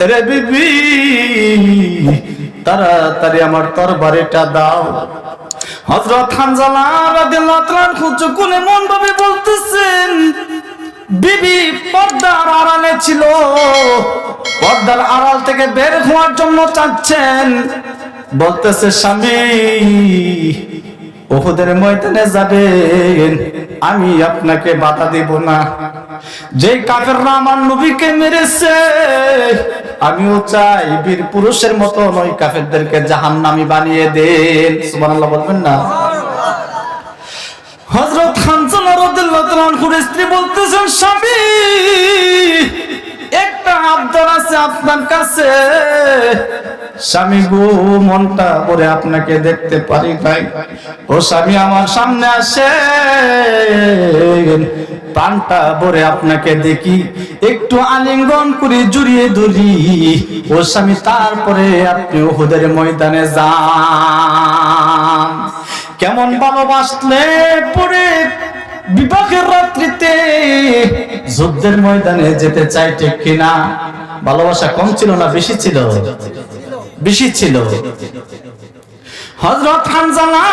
রে বিবি তাড়াতাড়ি আমার তরবারিটা দাও। হযরত হানজালা রাদিয়াল্লাহু তাআলা খুঁজে কোনে মন ভাবে বলতেছেন, বিবি পর্দার আড়ালে ছিল, পর্দার আড়াল থেকে বের হওয়ার জন্য চাচ্ছেন, বলতেছে স্বামী উহুদের ময়দানে যাবেন, আমি আপনাকে বাধা দেব না। যে কাফেররা আমার নবীকে মেরেছে আমিও চাই বীর পুরুষের মতো ওই কাফেরদেরকে জাহান্নামী বানিয়ে দেন। সুবহানাল্লাহ বলবেন না? হযরত হানজালা রাদিয়াল্লাহু তাআলা আনহুর স্ত্রী বলতেছেন, স্বামী একটা আবদার আছে আপনার কাছে। স্বামী গো, মনটা ভরে আপনাকে দেখতে পারি নাই। ও স্বামী আমার সামনে আসেন, প্রাণটা ভরে আপনাকে দেখি, একটু আলিঙ্গন করে জড়িয়ে ধরি। ও স্বামী তারপরে আপনি উহুদের ময়দানে যান। কেমন ভালোবাসলে পরে বিবাহের রাত্রিতে যুদ্ধের ময়দানে যেতে চাই, ঠিক কিনা? ভালোবাসা কম ছিল না বেশি ছিল? বেশি ছিল। হযরত হানজালা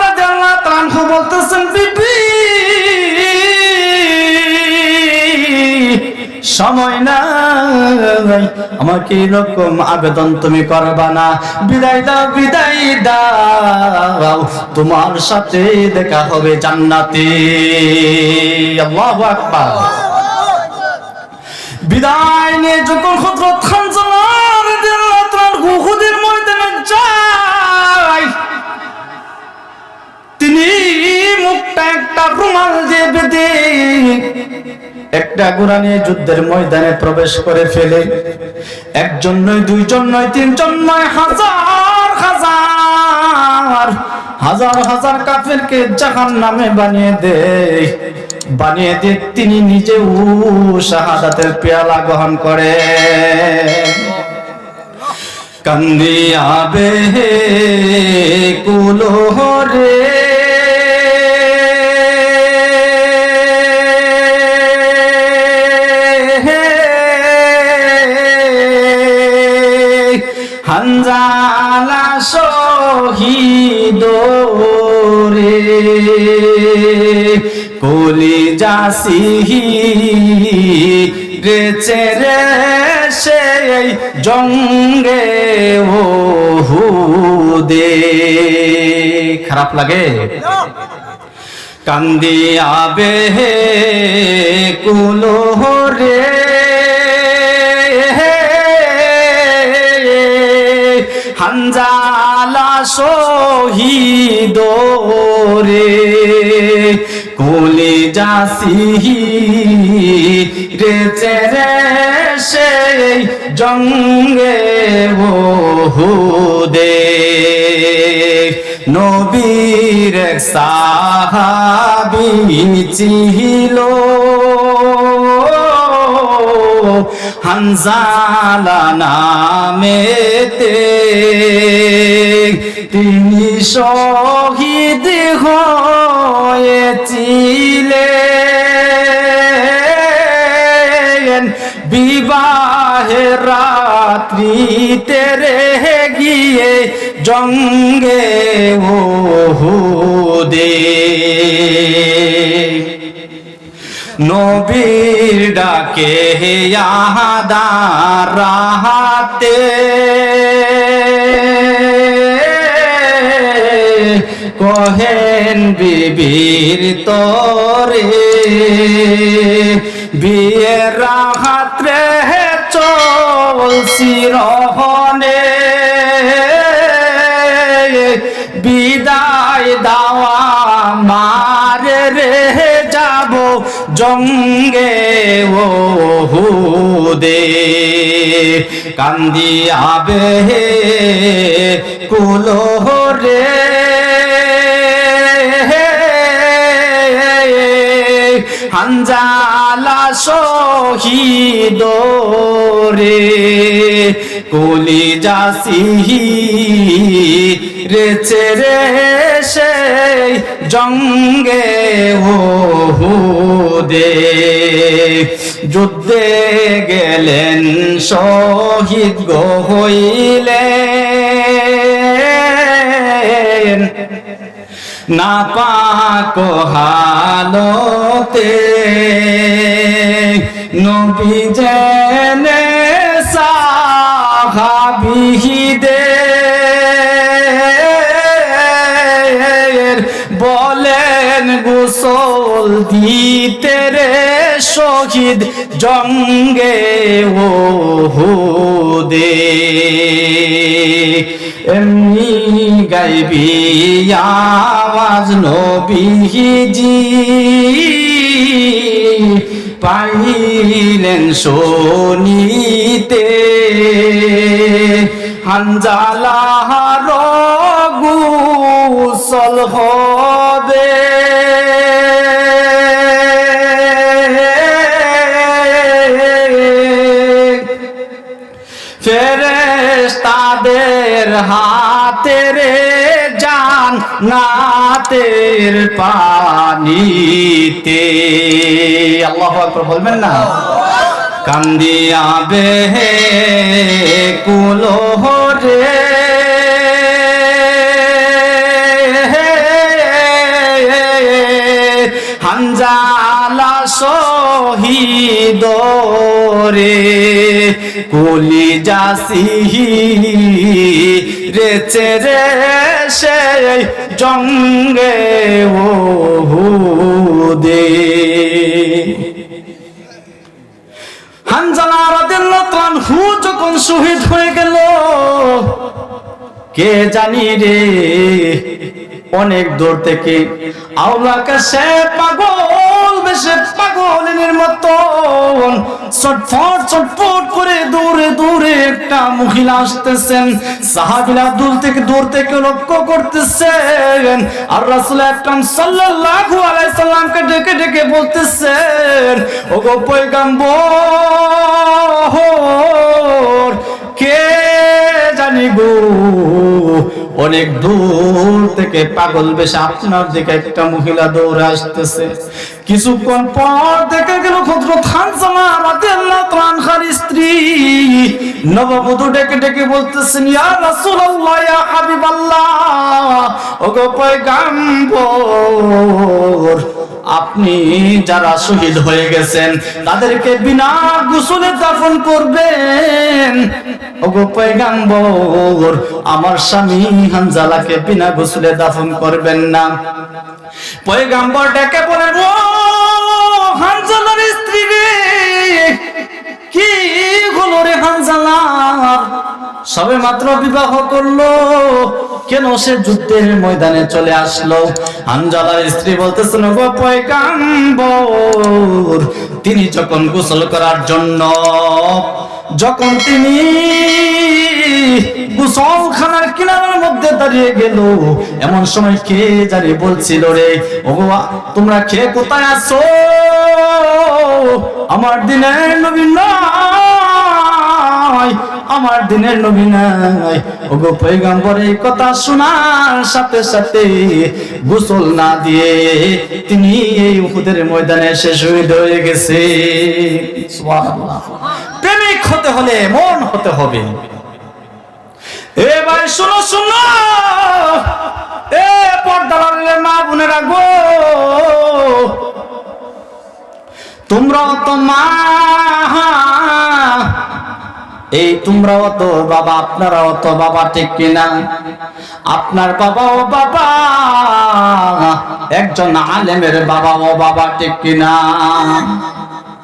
রাদিয়াল্লাহু তাআলা আনহু বলতেছেন, বিবি সময় নাই, আমাকে এরকম আবেদন তুমি করবা না, বিদায় দাও, বিদায় দাও, তোমার সাথে দেখা হবে জান্নাতে। আল্লাহু আকবার। বিদায় নিয়ে যখন হযরত হানজালা রাদিয়াল্লাহু তাআলা উহুদের ময়দানে যায়, তিনি মুখটা একটা রুমাল দিয়ে বেঁধে একটা ঘোড়া নিয়ে যুদ্ধের ময়দানে প্রবেশ করে ফেলে। একজন নয়, দুইজন নয়, তিনজন নয়, হাজার হাজার হাজার হাজার কাফেরকে জাহান্নামে বানিয়ে দেয়। বানিয়ে দিয়ে তিনি নিজেও শাহাদাতের পেয়ালা গ্রহণ করে। কান্দিয়া বেহে কুলোরে হানজালা শহীদ রে, কলিজা সিহিরেছে রে সেই জঙ্গে উহুদে। খারাপ লাগে? কান্দিয়া বেহে কুলোরে হানজালা শহীদ রে, কলিজা সিহিরেছে রে সেই জঙ্গে উহুদে। নবীর এক সাহাবী ছিল হানজালা নামেতে, তিনি শহীদ হয়েছিলেন বিবাহের রাত্রিতে রে গিয়ে জঙ্গে উহুদে। নবীর ডাকে আহাদার রাহাতে কহেন বিবির তরে, বিয়ের রাহাত রে চলছি রহনে, বিদায় দাওয়া মারে রে যাব জঙ্গে উহুদে। কান্দিয়া বেহে কুলোরে হানজালা শহীদ রে, কলিজা সিহি রেচে রে সেই জঙ্গে উহুদে যুদ্ধে গেলেন শহীদ গো হইলেন নাপাক হালতে নবী জেনে সাহাবীদের বলেন গোসল দিতে রে শহীদ জঙ্গে উহুদে এমনি গাইবি আওয়াজ নবীজি পাইলেন শুনিতে হানজালার গোসল হবে ফেরেশতাদের হাতে রে জান্নাতের পানিতে আল্লাহু আকবার বলবেন না কান্দিয়া বেকুল রে হানজালা শহীদ রে কলিজা রেচে রে সেই জঙ্গে উহুদে হানজালা রাদিয়াল্লাহু আনহু যখন শহীদ হয়ে গেল কে জানি রে অনেক দূর থেকে আওলাকে সে পাগল বেশে পাগলের মতন ছটফট ছটফট করে দৌড়ে দৌড়ে একটা মহিলা আসতেছেন সাহাবীরা দূর থেকে লক্ষ্য করতেছেন আর রাসূল আকরাম সাল্লাল্লাহু আলাইহি সাল্লামকে ডেকে ডেকে বলতেছেন ওগো পয়গম্বর কে জানি গো অনেক দূর থেকে পাগল বেশে আপনার দিকে একটা মহিলা দৌড়ে আসতেছে কিছুক্ষণ পর দেখে গেল হযরত হানজালা রাদিয়াল্লাহু আনহার স্ত্রী নববধূ ডেকে ডেকে বলতেছেন ইয়া রাসূলুল্লাহ ইয়া হাবিবাল্লাহ ওগো পয়গম্বর আপনি যারা শহীদ হয়ে গেছেন তাদেরকে বিনা গোসলে দাফন করবেন ওগো পয়গম্বর আমার স্বামী হানজালাকে বিনা গোসলে দাফন করবেন না পয়গম্বর ডেকে বলেন ও হানজালার স্ত্রী রে কি হলো রে হানজালার সবে মাত্র বিবাহ করলো কেন সে যুদ্ধের ময়দানে চলে আসলো হানজালার স্ত্রী বলতেছেন গো পয়গম্বর তিনি যখন গোসল করার জন্য যখন তিনি গোসলখানার কিনারার মধ্যে দাঁড়িয়ে গেল এমন সময় কে জানি বলছিল রে ওগো তোমরা কে কোথায় আছো আমার দিনের নবী নাই আমার দিনের নবী নাই ওগো পয়গম্বর এই কথা শোনার সাথে সাথে গোসল না দিয়ে তিনি এই উহুদের ময়দানে এসে শহীদ হয়ে গেছে সুবহানাল্লাহ প্রেমিক হতে হলে মন হতে হবে এ ভাই শোনো শোনো এ পর্দার মা বোনেরা গো তোমরা তো মা এই তোমরাও তো বাবা আপনারাও তো বাবা ঠিক কিনা আপনার বাবাও বাবা একজন আলেমের বাবাও বাবা ঠিক কিনা